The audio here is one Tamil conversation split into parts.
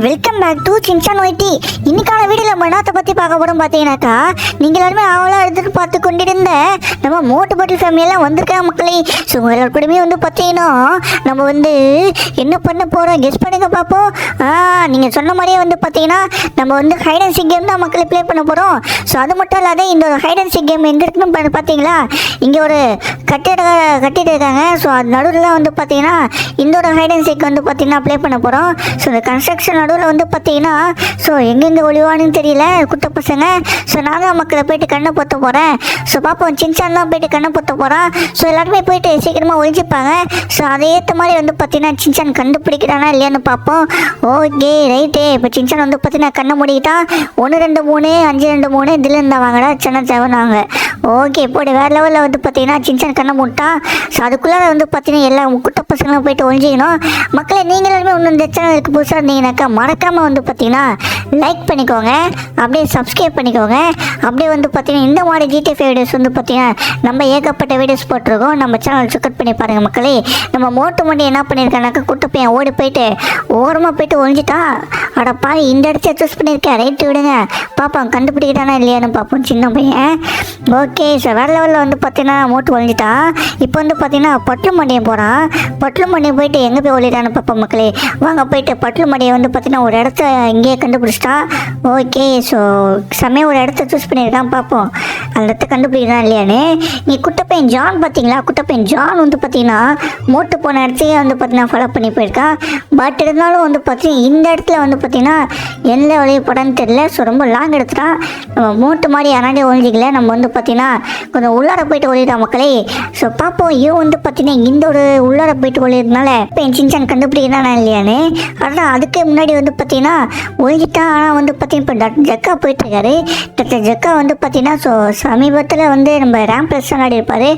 Welcome back to Shinchan YT. இன்னைக்கான வீடியோவில் நம்ம என்னத்தை பற்றி பார்க்க போகிறோம் பார்த்தீங்கன்னாக்கா, நீங்கள் எல்லாருமே அவளாக எடுத்துகிட்டு பார்த்து கொண்டிருந்த நம்ம மோட்டு பாட்டில் ஃபேமிலியெல்லாம் வந்திருக்காங்க மக்களே. ஸோ உங்கள் எல்லாரு கூடமே பார்த்தீங்கன்னா நம்ம என்ன பண்ண போகிறோம் கெஸ் பண்ணுங்க பார்ப்போம். நீங்கள் சொன்ன மாதிரியே பார்த்தீங்கன்னா நம்ம ஹைட் அண்ட் சீக் கேம் தான் மக்களை ப்ளே பண்ண போகிறோம். ஸோ அது மட்டும் இல்லாத இந்த ஒரு ஹைட் அண்ட் சீக் கேம் எங்கே இருக்குன்னு பார்த்தீங்களா, இங்கே ஒரு கட்டிட்டு இருக்காங்க. ஸோ அது நடுவில் பார்த்தீங்கன்னா இந்த ஒரு ஹைட் அண்ட் சீக் பார்த்தீங்கன்னா ப்ளே பண்ண போகிறோம். ஸோ இந்த கன்ஸ்ட்ரக்ஷன் நடுவில் பார்த்தீங்கன்னா ஸோ எங்கெங்கே ஒளிவானுன்னு தெரியல குட்ட பசங்க. ஸோ நான் தான் மக்களை போயிட்டு கண்ணை பொத்த போகிறேன். ஸோ பார்ப்போம், சின்சான் தான் போயிட்டு கண்ணை பொத்த போகிறான். ஸோ எல்லாருமே போயிட்டு சீக்கிரமாக ஒழிஞ்சிப்பாங்க. ஸோ அதை ஏற்ற மாதிரி பார்த்தீங்கன்னா சின்சான் கண்டுபிடிக்கிறானா இல்லையான்னு பார்ப்போம். Okay right. இப்போ சின்சான் பார்த்தீங்கன்னா கண்ணை மூடிக்கிட்டான். 1 2 3 5 2 3 இதில் இருந்தால் வாங்கடா சின்ன தேவைனாங்க. ஓகே போய்ட்டு வேறு லெவலில் பார்த்தீங்கன்னா சின்சான் கண்ணை மூட்டான். ஸோ அதுக்குள்ளே பார்த்தீங்கன்னா எல்லா குட்ட பசங்களும் போயிட்டு ஒழிஞ்சிக்கணும். மக்களை நீங்கள் எல்லாருமே ஒன்று இந்த சேனலுக்கு புதுசாக இருந்தீங்கன்னாக்கா மறக்காமல் பார்த்தீங்கன்னா லைக் பண்ணிக்கோங்க, அப்படியே சப்ஸ்கிரைப் பண்ணிக்கோங்க. அப்படியே பார்த்தீங்கன்னா இந்த மாதிரி ஜிடிஎஃப் வீடியோஸ் பார்த்தீங்கன்னா நம்ம ஏகப்பட்ட வீடியோஸ் போட்டிருக்கோம். நம்ம சேனல் செக் பண்ணி பாருங்கள் மக்களே. நம்ம மோட்டு மண்டி என்ன பண்ணியிருக்கானாக்கா, குட்டை பையன் ஓடி போயிட்டு ஓரமாக போயிட்டு ஒழிஞ்சிட்டான். அட பாரு, இந்த இடத்த சூஸ் பண்ணியிருக்கேன். ரைட்டு விடுங்க பார்ப்போம் கண்டுபிடிக்கிட்டானா இல்லையான்னு பார்ப்போம் சின்ன பையன். ஓகே சார் வேறு லெவலில் பார்த்தீங்கன்னா மோட்டு ஒழிஞ்சிட்டான். இப்போ பார்த்தீங்கன்னா பட்லு மண்டியை போகிறான். பட்லு மண்டியை போயிட்டு எங்கே போய் ஒழிட்டான்னு பார்ப்போம் மக்களே. வாங்க போயிட்டு பட்லு மண்டியை பார்த்தீங்கன்னா ஒரு இடத்த இங்கேயே கண்டுபிடிச்சிட்டான். ஓகே ஸோ செம்மையாக ஒரு இடத்த சூஸ் பண்ணியிருக்கான். பார்ப்போம் அந்த இடத்த கண்டுபிடிக்கிறான் இல்லையான்னு. நீ குட்டப்பையன் ஜான் பார்த்தீங்களா, குட்டப்பையன் ஜான் பார்த்தீங்கன்னா மோட்டு போன இடத்தையே பார்த்தீங்கன்னா ஃபாலோ பண்ணி போயிருக்கான். பட் இருந்தாலும் பார்த்தீங்கன்னா இந்த இடத்துல பார்த்தீங்கன்னா எந்த வழியை படம்னு தெரியல. ஸோ ரொம்ப லாங் எடுத்துட்டான். நம்ம மோட்டு மாதிரி யாராண்டே ஒழிஞ்சிக்கல. நம்ம பார்த்தீங்கன்னா கொஞ்சம் உள்ளார போயிட்டு ஒழிட்டான் மக்களே. ஸோ பார்ப்போம் இவன் பார்த்தீங்கன்னா இந்த ஒரு உள்ளார போயிட்டு ஒழிறதுனால இப்போ என் சின்சான் கண்டுபிடிக்கிறானா இல்லையான்னு. அதான் அதுக்கு முன்னாடி பார்த்தீங்கன்னா ஒழிஞ்சிட்டான். ஆனால் பார்த்தீங்கன்னா இப்போ ஜக்கா போயிட்டுருக்காரு. டாக்டர் ஜக்கா பார்த்தீங்கன்னா ஸோ சமீபத்தில் நம்ம ரேம்ப் ப்ளஸ் விளையாடி இருப்பார்.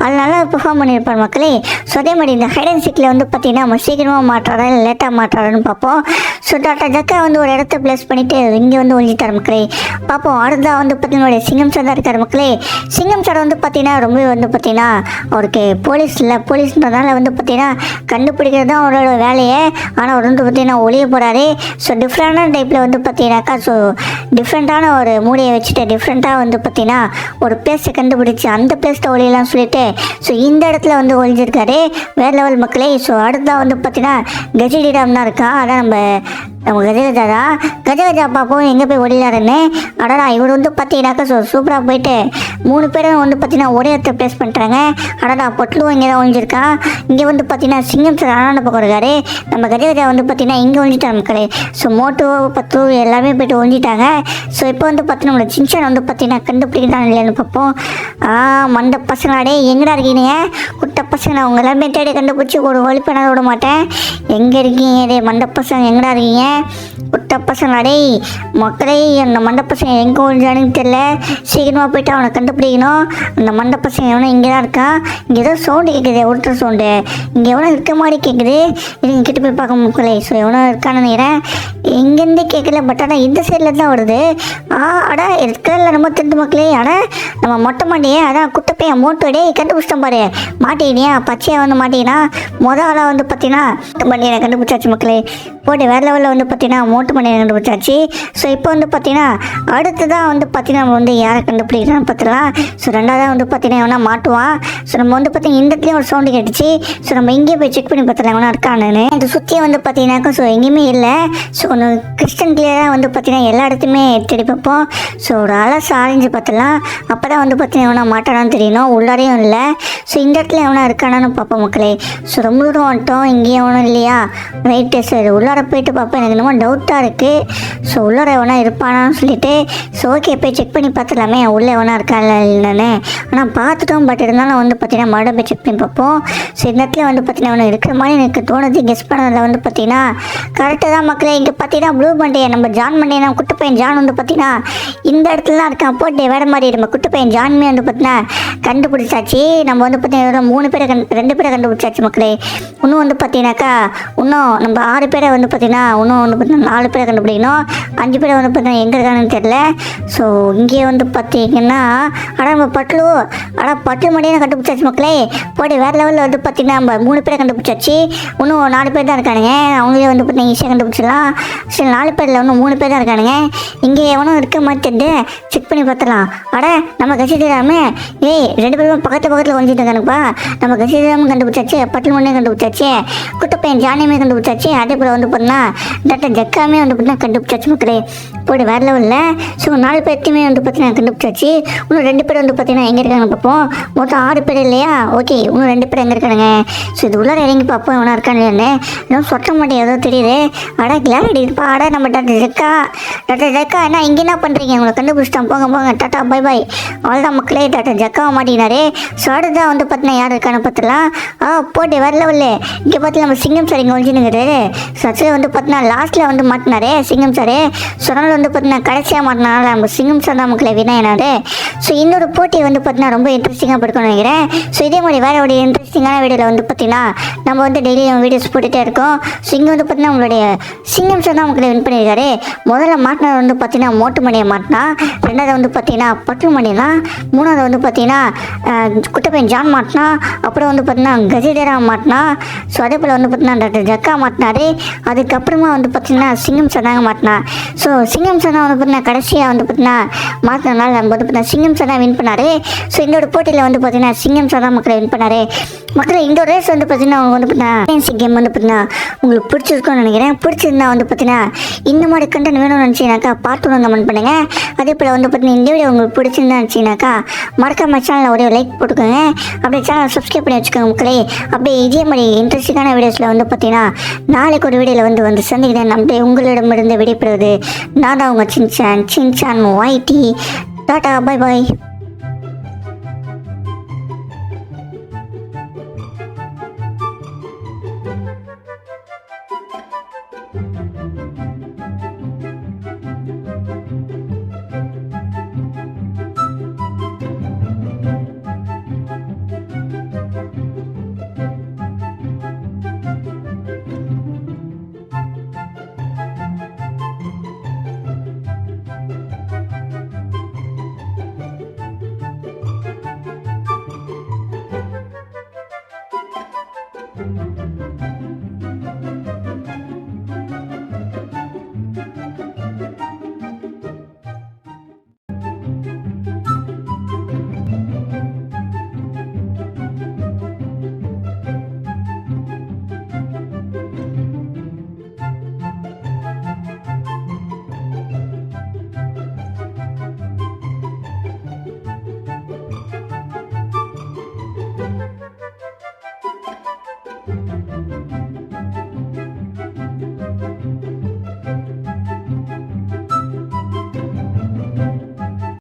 அதனால பெர்ஃபார்ம் பண்ணியிருப்பார் மக்களே. ஸோ அதே மாதிரி இந்த ஹைட் அண்ட் சீக்கில் பார்த்தீங்கன்னா நம்ம சீக்கிரமாக மாற்றாரா இல்லை லேட்டாக மாற்றாரான்னு பார்ப்போம். ஸோ டாக்டர் ஜக்கா ஒரு இடத்த ப்ளேஸ் பண்ணிவிட்டு இங்கே ஒழிஞ்சிட்டார் மக்களே. பார்ப்போம் அடுத்தா பார்த்தீங்கன்னா சிங்கம் சார் தான் இருக்கார் மக்களே. சிங்கம் சார் பார்த்தீங்கன்னா ரொம்ப பார்த்தீங்கன்னா அவருக்கு போலீஸ் இல்லை, போலீஸ்ன்றதுனால பார்த்தீங்கன்னா கண்டுபிடிக்கிறது தான் அவரோட வேலையை. ஆனால் அவர் பார்த்தீங்கன்னா ஒளிய போகிறாரு. ஸோ டிஃப்ரெண்டான டைப்பில் பார்த்தீங்கன்னாக்கா ஸோ டிஃப்ரெண்ட்டான ஒரு மூடியை வச்சுட்டு டிஃப்ரெண்ட்டாக பார்த்தீங்கன்னா ஒரு பிளேஸை கண்டுபிடிச்சி அந்த பிளேஸில் ஒளியெல்லாம் சொல்லிட்டு ஸோ இந்த இடத்துல ஒழிஞ்சிருக்காரு. வேறு லெவல் மக்களே. ஸோ அடுத்தா பார்த்தீங்கன்னா கஜிடிடாம் தான் இருக்கான். அதான் நம்ம கஜகஜா தான். கஜகஜா பார்ப்போம் எங்கே போய் ஒளியாருன்னு. அடடா இவர் பார்த்தீங்கன்னாக்கா ஸோ சூப்பராக போயிட்டு 3 பேரும் பார்த்தீங்கன்னா ஒரே இடத்த ப்ளேஸ் பண்ணுறாங்க. அடடா பொட்லுவும் இங்கே தான் ஒழிஞ்சிருக்கான். இங்கே பார்த்தீங்கன்னா சிங்கம் சார் அண்ணாண்ட பக்கம் இருக்காரு. நம்ம கஜகஜா பார்த்தீங்கன்னா இங்கே ஒழிஞ்சிட்டார் மக்களே. ஸோ மோட்டோ பத்து எல்லாமே போய்ட்டு ஒழிஞ்சிட்டாங்க. ஸோ இப்போ பார்த்தீங்கன்னா நம்மளோட சின்சான் பார்த்தீங்கன்னா கண்டுபிடிக்கிறான் இல்லைன்னு பார்ப்போம். மண்ட பசங்களாடே எங்கடா இருக்கீங்க குட்ட பசங்க, அவங்க எல்லாமே தேடி கண்டுபிடிச்சி ஒரு வழி பண்ண விட மாட்டேன். எங்கே இருக்கீங்க டே மண்ட பசங்க, எங்கடா இருக்கீங்க குட்ட பசங்களாடே மக்களே. அந்த மண்ட பசங்க எங்கே ஒழிஞ்சானுன்னு தெரியல. சீக்கிரமாக போயிட்டு அவனை கண்டுபிடிக்கணும். அந்த மண்ட பசங்க எவனோ இங்கே தான் இருக்கான். இங்கே ஏதோ சவுண்டு கேட்குது, ஒருத்தர் சவுண்டு இங்கே எவனோ இருக்க மாதிரி கேட்குது. இதுங்க கிட்ட போய் பார்க்க மக்களே. ஸோ எவனோ இருக்கான்னு நினைக்கிறேன். எங்கேருந்து கேட்கல, பட் ஆனால் இந்த சைடில் தான் வருது. அடா இருக்கிறல நம்ம தெரிஞ்ச மக்களே. ஆனால் நம்ம மொட்டை மாட்டியே அதான் குட்டப்பையன் மோட்டோடே கண்டுபிடிச்சிட்டோம் பாரு. மாட்டிக்கினியா பச்சையாக மாட்டிக்கினா மொதல் ஆளாக பார்த்தீங்கன்னா மோட்டு மண்டியை கண்டுபிடிச்சாச்சு மக்களே. போட்டு வேறு லெவலில் பார்த்தீங்கன்னா மோட்டு மண்டியை கண்டுபிடிச்சாச்சு. ஸோ இப்போ பார்த்தீங்கன்னா அடுத்ததான் பார்த்தீங்கன்னா நம்ம யாரை கண்டுபிடிக்கிறான்னு பார்த்துக்கலாம். ஸோ ரெண்டாவதாக பார்த்தீங்கன்னா எவனா மாட்டுவான். ஸோ நம்ம பார்த்தீங்கன்னா இந்த இடத்துலையும் ஒரு சவுண்டு கேட்டுச்சு. ஸோ நம்ம இங்கேயே போய் செக் பண்ணி பார்த்துலாம் எவனா இருக்கான்னு. இந்த சுற்றியை பார்த்தீங்கன்னாக்கா ஸோ எங்கேயுமே இல்லை. ஸோ கொஞ்சம் கிறிஸ்டன் கிளியராக பார்த்தீங்கன்னா எல்லா இடத்துலையுமே தேடி பார்ப்போம். ஸோ ஒரு அலசு ஆரஞ்சு பார்த்துலாம். அப்போ தான் பார்த்தீங்கன்னா எவனா மாட்டானான்னு தெரியணும். உள்ளாரையும் இல்லை. ஸோ இந்த இடத்துல எவனா இருக்கானான்னு பார்ப்போம் மக்களே. ஸோ ரொம்ப தூரம் வந்துட்டோம், இங்கேயும் எவனும் இல்லையா. ரைட்டு சார் உள்ளார போயிட்டு பார்ப்போம். எனக்கு என்னமோ டவுட்டாக இருக்குது. ஸோ உள்ளார எவனா இருப்பானான்னு சொல்லிட்டு ஸோ ஓகே போய் செக் பண்ணி பார்த்துலாமே உள்ளே எவனா இருக்கா இல்லை இல்லைன்னு. ஆனால் பார்த்துட்டோம். பட் இருந்தாலும் பார்த்தீங்கன்னா மறுபடியும் போய் செக் பண்ணி பார்ப்போம். ஸோ இந்த இடத்துல பார்த்தீங்கன்னா அவனை இருக்கிற மாதிரி எனக்கு தோணுது. கெஸ் பண்ணதில் பார்த்தீங்கன்னா கரெக்டாக தான் மக்களே. இங்கே பார்த்தீங்கன்னா ப்ளூ மண்டே நம்ம ஜான் மண்டே நம்ம குட்டு பையன் ஜான் பார்த்தீங்கன்னா இந்த இடத்துல தான் இருக்கான். போட்டு வேறு மாதிரி நம்ம குட்டு பையன் ஜான்மே பார்த்தீங்கன்னா கண்டுபிடிச்சாச்சு. நம்ம பார்த்தீங்கன்னா 3 பேரை 2 பேரை கண்டுபிடிச்சாச்சு மக்களே. இன்னும் பார்த்தீங்கன்னாக்கா இன்னும் நம்ம 6 பேரை பார்த்தீங்கன்னா இன்னும் பார்த்தீங்கன்னா 4 பேரை கண்டுபிடிக்கணும். 5 பேரை பார்த்தீங்கன்னா எங்கே இருக்காங்கன்னு தெரியல. ஸோ இங்கே பார்த்தீங்கன்னா ஆனால் நம்ம பட்லு மடியை கண்டுபிடிச்சாச்சு மக்களே. போட்டு வேறு லெவலில் வந்து பார்த்தீங்கன்னா நம்ம 3 பேரை கண்டுபிடிச்சாச்சு. இன்னும் 4 பேர் தான் இருக்கானுங்க. அவங்களே வந்து பார்த்தீங்கன்னா ஈஸியாக கண்டுபிடிச்சிடலாம். சரி 4 பேரில் இன்னும் 3 பேர் தான் இருக்கானுங்க. இங்கே எவனும் இருக்க மாதிரி தெரியுது. செக் பண்ணி பார்த்துலாம். நம்ம கசிதராமே ஏய் 2 பேரும் பக்கத்தில் கொஞ்சிட்டு இருக்கானுப்பா. நம்ம கசிதராமும் கண்டுபிடிச்சாச்சு, பட்லு மண்ணையும் கண்டுபிடிச்சாச்சு, குட்டப்பையன் ஜானியுமே கண்டுபிடிச்சாச்சு. அதே போல் வந்து பார்த்தீங்கன்னா டாக்டர் ஜக்காமே வந்து பார்த்தீங்கன்னா கண்டுபிடிச்சாச்சு மக்களே. போய்ட்டு வேறு லெவலில். ஸோ 4 பேர்த்தையுமே வந்து பார்த்தீங்கன்னா கண்டுபிடிச்சாச்சு. இன்னும் 2 பேர் வந்து பார்த்தீங்கன்னா எங்கே இருக்காங்க பார்ப்போம். மொத்தம் 6 பேர் இல்லையா? ஓகே, இன்னும் 2 பேர் எங்கே இருக்கானுங்க? ஸோ இது உள்ளார இறங்கி பார்ப்போம் எவனா இருக்கானு. இன்னும் சொட்ட மாட்டேன் ஏதோ தெரியுது. கிளாரிட்டி இருப்பா. நம்ம டாக்டர் ஜக்கா என்ன இங்கே என்ன பண்ணுறீங்க? உங்களை கண்டுபிடிச்சிட்டான். போங்க டாட்டா பை பாய். அவ்வளோதான் மக்களே, டாக்டர் ஜக்காவை மாட்டினாரு. ஸோ அடுத்ததான் வந்து பார்த்தீங்கன்னா யார் இருக்கான்னு பார்த்துலாம். போட்டு வேறு லெவலில். இங்கே பார்த்து நம்ம சிங்கம் சார் இங்கே ஒழிஞ்சுனுங்கிறாரு. ஸோ ஆக்சுவலி வந்து பார்த்தீங்கன்னா லாஸ்ட்டில் வந்து மாட்டினாரு சிங்கம் சார். ஸோ அதனால் வந்து பார்த்தீங்கன்னா கடைசியாக மாட்டினால நம்ம சிங்கம் சார் தான் மக்களை வினாயினாரு. ஸோ இன்னொரு போட்டி வந்து பார்த்தீங்கன்னா ரொம்ப இன்ட்ரெஸ்டிங்காக படுக்கணும்னு நினைக்கிறேன். ஸோ இதே மாதிரி வேறு ஒரு இன்ட்ரெஸ்டிங்கான வீடியோவில் வந்து பார்த்தீங்கன்னா நம்ம வந்து டெய்லி வீடியோஸ் போட்டுகிட்டே இருக்கோம். ஸோ இங்கே வந்து பார்த்தீங்கன்னா உங்களுடைய சிங்கம் சார் தான் மக்களை வின் பண்ணியிருக்காரு. முதல்ல மாட்டினது வந்து பார்த்தீங்கன்னா மோட்டு மணியை மாட்டினா, 2வது வந்து பார்த்தீங்கன்னா பட்லு மணினா, 3வது வந்து பார்த்தீங்கன்னா குட்டப்பையன் ஜான் மாட்டினா, அப்புறம் வந்து பார்த்தீங்கன்னா கஜேதரா மாட்டினா. ஸோ அதே போல் வந்து பார்த்தீங்கன்னா டாக்டர் ஜக்கா மாட்டினாரு. அதுக்கப்புறமா வந்து பார்த்தீங்கன்னா சிங்கம் சார் தாங்க மாட்டினா. ஸோ சிங்கம் சார் தான் வந்து பார்த்தீங்கன்னா கடைசியாக வந்து பார்த்தீங்கன்னா மாற்றினால நம்ம வந்து பார்த்தீங்கன்னா சிங்கம் சார் தான் வின் பண்ணார். ஸோ இந்த ஒரு போட்டியில் வந்து பார்த்தீங்கன்னா சிங்கம் சார் தான் மக்களை வின் பண்ணார். மக்களை இந்த ஒரு ரேஸ் வந்து பார்த்தீங்கன்னா அவங்க வந்து பார்த்தீங்கன்னா கேம் வந்து பார்த்தீங்கன்னா உங்களுக்கு பிடிச்சிருக்கும்னு நினைக்கிறேன். பிடிச்சிருந்தா வந்து பார்த்தீங்கன்னா இந்த மாதிரி கண்டென்ட் வேணும்னு நினச்சிங்கனாக்கா பார்ட் 1 கமெண்ட் பண்ணுங்கள். அதே போல் வந்து பார்த்தீங்கன்னா இந்த வீடியோ உங்களுக்கு பிடிச்சிருந்தா நினச்சிங்கனாக்கா மறக்காம சேனலில் ஒரே லைக் போட்டுக்கோங்க. அப்படியே சேனல் சப்ஸ்கிரைப் பண்ணி வச்சுக்கோங்க மக்களே. அப்படியே இதே மாதிரி இன்ட்ரெஸ்டிங்கான வீடியோஸில் வந்து பார்த்தீங்கன்னா நாளைக்கு ஒரு வீடியோவில் வந்து சந்திக்கிறேன். நம்மளே உங்களிடமிருந்து விடைபெறுவது நான் தான் உங்கள் Shinchan YT. Tata bye bye.